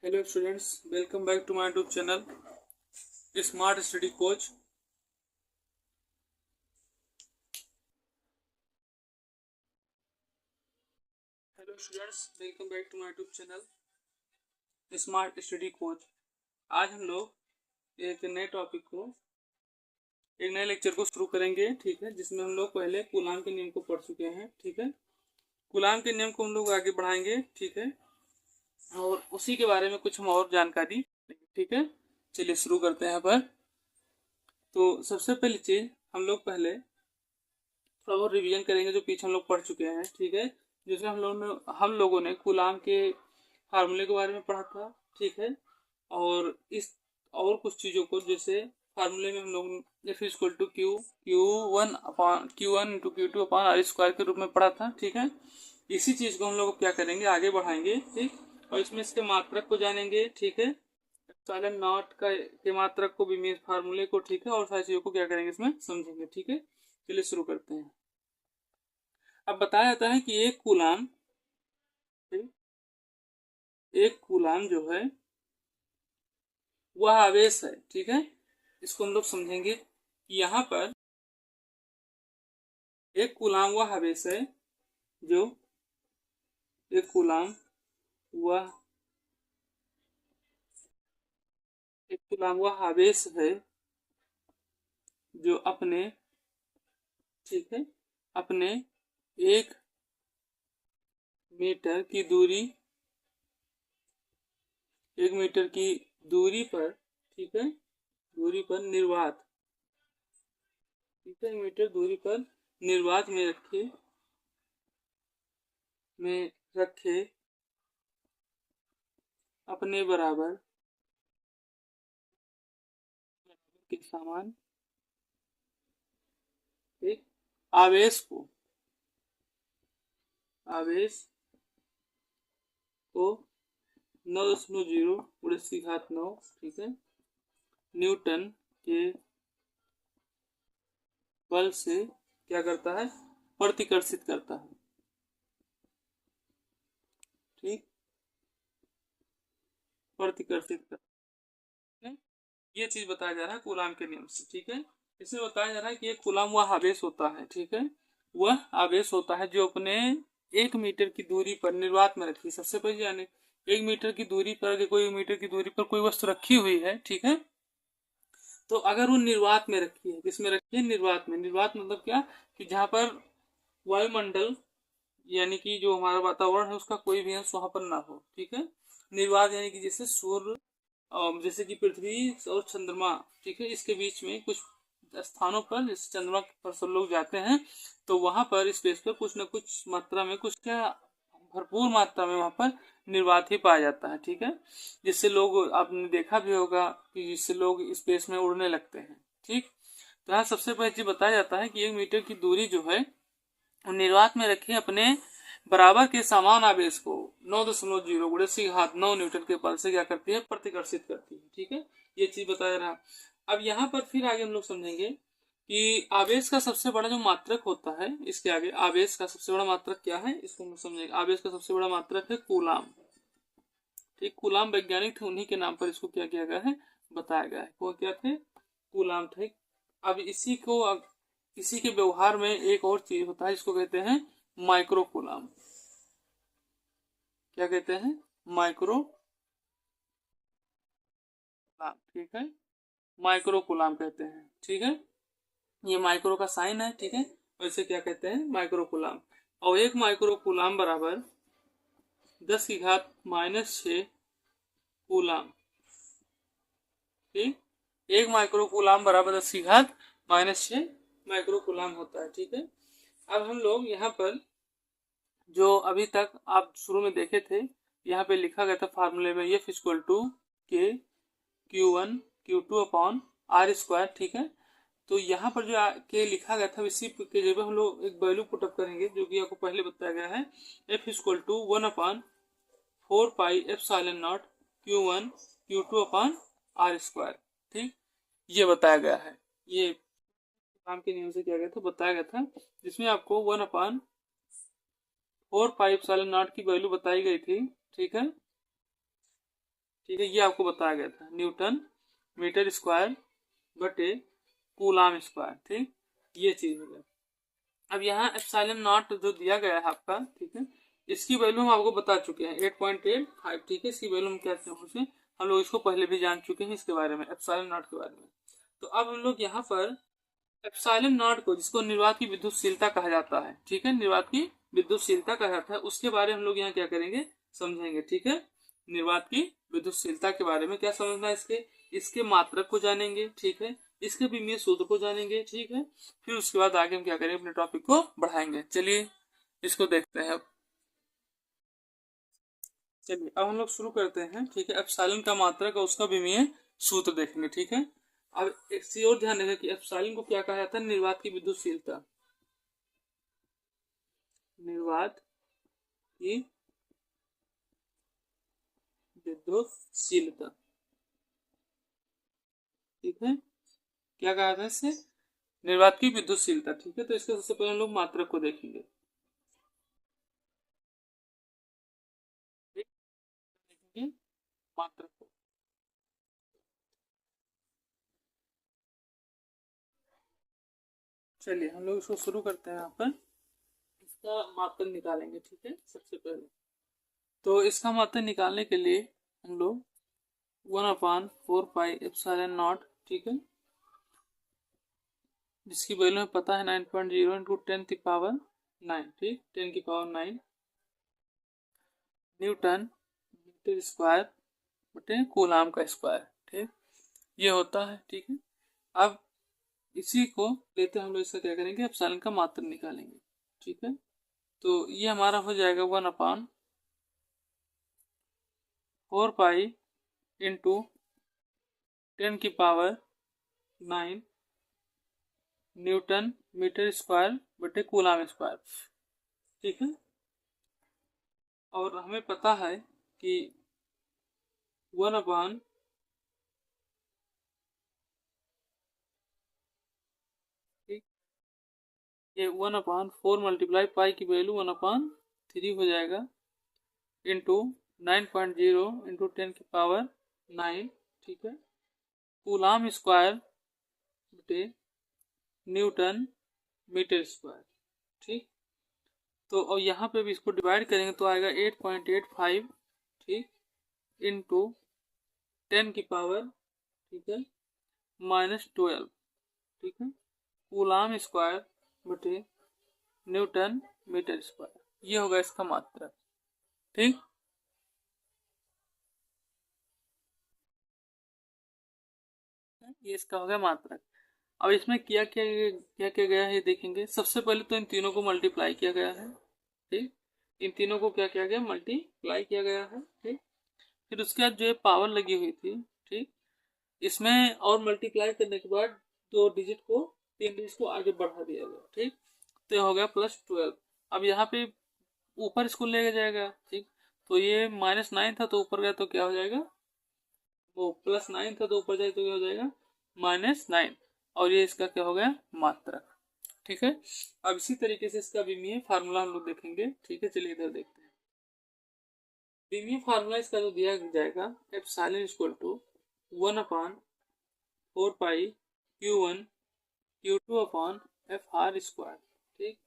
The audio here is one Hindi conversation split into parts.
Hello students, welcome back to my YouTube channel Smart Study Coach. Hello students, welcome back to my YouTube channel Smart Study Coach. आज हम लोग एक नए टॉपिक को एक नए लेक्चर को शुरू करेंगे, ठीक है, जिसमें हम लोग पहले कूलाम के नियम को पढ़ चुके हैं, ठीक है। कूलाम के नियम को हम लोग आगे बढ़ाएंगे, ठीक है, और उसी के बारे में कुछ हम और जानकारी, ठीक है। चलिए शुरू करते हैं। यहाँ पर तो सबसे पहली चीज हम लोग पहले थोड़ा बहुत रिवीजन करेंगे जो पीछे हम लोग पढ़ चुके हैं, ठीक है। जिसमें हम लोगों ने कूलाम के फार्मूले के बारे में पढ़ा था, ठीक है। और इस और कुछ चीज़ों को, जैसे फार्मूले में हम लोग F equal to q one into q two upon r square के रूप में पढ़ा था, ठीक है। इसी चीज़ को हम लोग क्या करेंगे, आगे बढ़ाएंगे, ठीक। और इसमें इसके मात्रक को जानेंगे, ठीक है। एप्सिलॉन नॉट का के मात्रक को भी, फार्मूले को, ठीक है, और सारी चीज़ों को क्या करेंगे इसमें समझेंगे, ठीक है। चलिए शुरू करते हैं। अब बताया जाता है कि एक कूलाम जो है वह आवेश है, ठीक है। इसको हम लोग समझेंगे कि यहाँ पर एक कूलाम वह आवेश है जो एक कूलाम वह एक कूलाम वह आवेश है जो अपने, ठीक है, अपने 1 मीटर की दूरी 1 मीटर की दूरी पर, ठीक है, दूरी पर निर्वात, ठीक है, 1 मीटर दूरी पर निर्वात में रखे अपने बराबर के समान एक आवेश को 9.0 ठीक है, न्यूटन के बल से क्या करता है, प्रतिकर्षित करता है, ठीक, प्रतिकर्षित करता है। ये चीज बताया जा रहा है कूलाम के नियम से, ठीक है। इसमें बताया जा रहा है कि एक कूलाम वह आवेश होता है, ठीक है, वह आवेश होता है जो अपने 1 मीटर की दूरी पर निर्वात में रखी। सबसे पहले यानी 1 मीटर की दूरी पर, अगर कोई 1 मीटर की दूरी पर कोई वस्तु रखी हुई है, ठीक है, तो अगर वो निर्वात में रखी है, किसमें रखी है, निर्वात में। निर्वात मतलब क्या, कि जहाँ पर वायुमंडल यानी कि जो हमारा वातावरण है उसका कोई भी अंश वहां पर ना हो, ठीक है। निर्वात यानी कि जैसे सूर्य, जैसे कि पृथ्वी और चंद्रमा, ठीक है, इसके बीच में कुछ स्थानों पर, जैसे चंद्रमा पर सब लोग जाते हैं, तो वहां पर स्पेस पर कुछ न कुछ मात्रा में, कुछ क्या भरपूर मात्रा में वहां पर निर्वात ही पाया जाता है, ठीक है। जिससे लोग, आपने देखा भी होगा कि जिससे लोग स्पेस में उड़ने लगते हैं, ठीक। तो यहाँ सबसे पहले चीज बताया जाता है कि 1 मीटर की दूरी जो है निर्वात में रखे अपने बराबर के समान आवेश को 9.0 गुणे से घात 9 न्यूटन के बल से क्या करती है, प्रतिकर्षित करती है, ठीक है। ये चीज बताया रहा। अब यहाँ पर फिर आगे हम लोग समझेंगे कि आवेश का सबसे बड़ा जो मात्रक होता है, इसके आगे आवेश का सबसे बड़ा मात्रक क्या है, इसको हम समझेंगे। आवेश का सबसे बड़ा मात्रक है कूलाम, ठीक। कूलाम वैज्ञानिक थे, उन्हीं के नाम पर इसको क्या किया गया है, बताया गया है। वो क्या थे, कूलाम थे। अब इसी के व्यवहार में एक और चीज होता है जिसको कहते हैं माइक्रो कूलाम। क्या कहते हैं, माइक्रो कूलाम, ठीक है, माइक्रो कूलाम कहते हैं, ठीक है। ये माइक्रो का साइन है, ठीक है, और इसे क्या कहते हैं, माइक्रो कूलाम। और एक माइक्रो कूलाम बराबर 10⁻⁻6 कूलाम, ठीक। एक माइक्रो कूलाम बराबर 10⁻⁻6 माइक्रो कूलाम होता है, ठीक है। अब हम लोग यहाँ पर जो अभी तक आप शुरू में देखे थे, यहाँ पे लिखा गया था फार्मूले में, एफ इक्वल टू के Q1 Q2 upon r square, ठीक है। तो यहाँ पर जो के लिखा गया था, इसी के जगह हम लोग एक वैल्यू पुटअप करेंगे जो कि आपको पहले बताया गया है, F equal to 1/4πε0 Q1 Q2 upon r square, ठीक। ये बताया गया है, ये काम के नियम से किया गया था, बताया गया था, जिसमें आपको 1/4πε0 की वैल्यू बताई गई थी, ठीक है। ठीक है, ये आपको बताया गया था, न्यूटन मीटर स्क्वायर बटे कूलाम स्क्वायर। ठीक, ये चीज हो गया। अब यहाँ एप्सिलॉन नॉट जो दिया गया है आपका, ठीक है, इसकी वैल्यू हम आपको बता चुके हैं 8.85। ठीक है, इसकी वैल्यू हम क्या हैं, हम लोग इसको पहले भी जान चुके हैं इसके बारे में, एप्सिलॉन नॉट के बारे में। तो अब हम लोग यहाँ पर एप्सिलॉन नॉट को, जिसको निर्वात की विद्युतशीलता कहा जाता है, ठीक है, निर्वात की विद्युतशीलता कहा जाता है, उसके बारे में हम लोग यहाँ क्या करेंगे, समझेंगे। ठीक है, निर्वात की विद्युतशीलता के बारे में क्या समझना है, इसके मात्रक को जानेंगे। ठीक है, इसके विमीय सूत्र को जानेंगे। ठीक है, फिर उसके बाद आगे हम क्या करेंगे, अपने टॉपिक को बढ़ाएंगे। चलिए इसको देखते हैं अब। चलिए अब हम लोग शुरू करते हैं। ठीक है, एप्सिलॉन का मात्रक और उसका विमीय सूत्र देखेंगे। ठीक है, अब एक चीज और ध्यान रखें कि एप्सिलॉन को क्या कहा जाता है, निर्वात की विद्युतशीलता, निर्वात की विद्युतशीलता। ठीक है, क्या कहा था इससे, निर्वात की विद्युतशीलता। ठीक है, तो इसके सबसे पहले हम लोग मात्रक को देखेंगे। देखेंगे मात्रक को। चलिए हम लोग इसको शुरू करते हैं। यहाँ पर इसका मात्रक निकालेंगे। ठीक है, सबसे पहले तो इसका मात्रक निकालने के लिए हम लोग 1/4 पाई एप्सिलॉन नॉट, ठीक है, जिसकी वैल्यू हमें पता है 9.0 इंटू 10⁹9। ठीक, 10⁹9 न्यूटन मीटर स्क्वायर बटे कूलाम का स्क्वायर। ठीक, ये होता है। ठीक है, अब इसी को लेते हम लोग इसका क्या करेंगे, एप्सिलॉन का मात्रक निकालेंगे। ठीक है, तो ये हमारा हो जाएगा 1/4 pi into 10⁹9 newton metre square बटे कूलाम स्क्वायर। ठीक है, और हमें पता है कि 1/, ये 1/4 मल्टीप्लाई पाई की वैल्यू 1/3 हो जाएगा इंटू 9.0 इंटू 10⁹9। ठीक है, कूलाम स्क्वायर बटे न्यूटन मीटर स्क्वायर। ठीक, तो और यहाँ पे भी इसको डिवाइड करेंगे तो आएगा 8.85। ठीक, इंटू 10⁻, ठीक है, -12। ठीक है, कूलाम स्क्वायर बटे न्यूटन मीटर स्क्वायर, ये होगा इसका मात्रक। ठीक, ये इसका हो गया मात्रक। अब इसमें क्या क्या गया है देखेंगे। सबसे पहले तो इन तीनों को मल्टीप्लाई किया गया है। ठीक, इन तीनों को क्या किया गया, मल्टीप्लाई किया गया है। ठीक, फिर उसके बाद जो ये पावर लगी हुई थी, ठीक, इसमें और मल्टीप्लाई करने के बाद 3 डिजिट को आगे बढ़ा दिया गया। ठीक, तो ये हो गया +12। अब यहाँ पे ऊपर इसको ले जाएगा। ठीक, तो ये -9 था तो ऊपर गया तो क्या हो जाएगा, वो +9 था तो ऊपर जाए तो क्या हो जाएगा, -9। और ये इसका क्या हो गया, मात्रक। ठीक है, अब इसी तरीके से इसका विमीय फार्मूला हम लोग देखेंगे। ठीक है, चलिए इधर देखते हैं। विमीय फार्मूला इसका जो दिया जाएगा, epsilon equal to 1/4 pi Q1 Q2/Fr square. ठीक,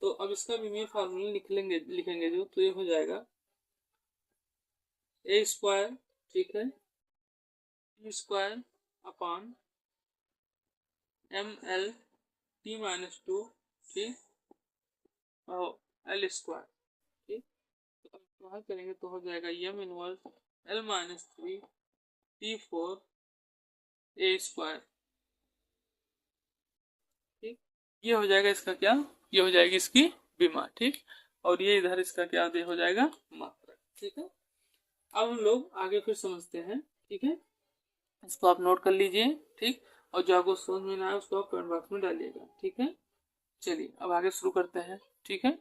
तो अब इसका विमीय फार्मूला लिखेंगे जो, तो ये हो जाएगा a स्क्वायर, ठीक है, t square upon ml t-2, ठीक, और l स्क्वायर। ठीक, तो अब बाहर करेंगे तो हो जाएगा m inverse l-3 t4 a square. ठीक, ये हो जाएगा इसका क्या, ये हो जाएगी इसकी विमा। ठीक, और ये इधर इसका क्या हो जाएगा, मात्रक। ठीक है, अब हम लोग आगे फिर समझते हैं। ठीक है, इसको आप नोट कर लीजिए। ठीक, और जो आपको समझ में ना आए उसको आप कमेंट बॉक्स में डालिएगा। ठीक है, चलिए अब आगे शुरू करते हैं। ठीक है।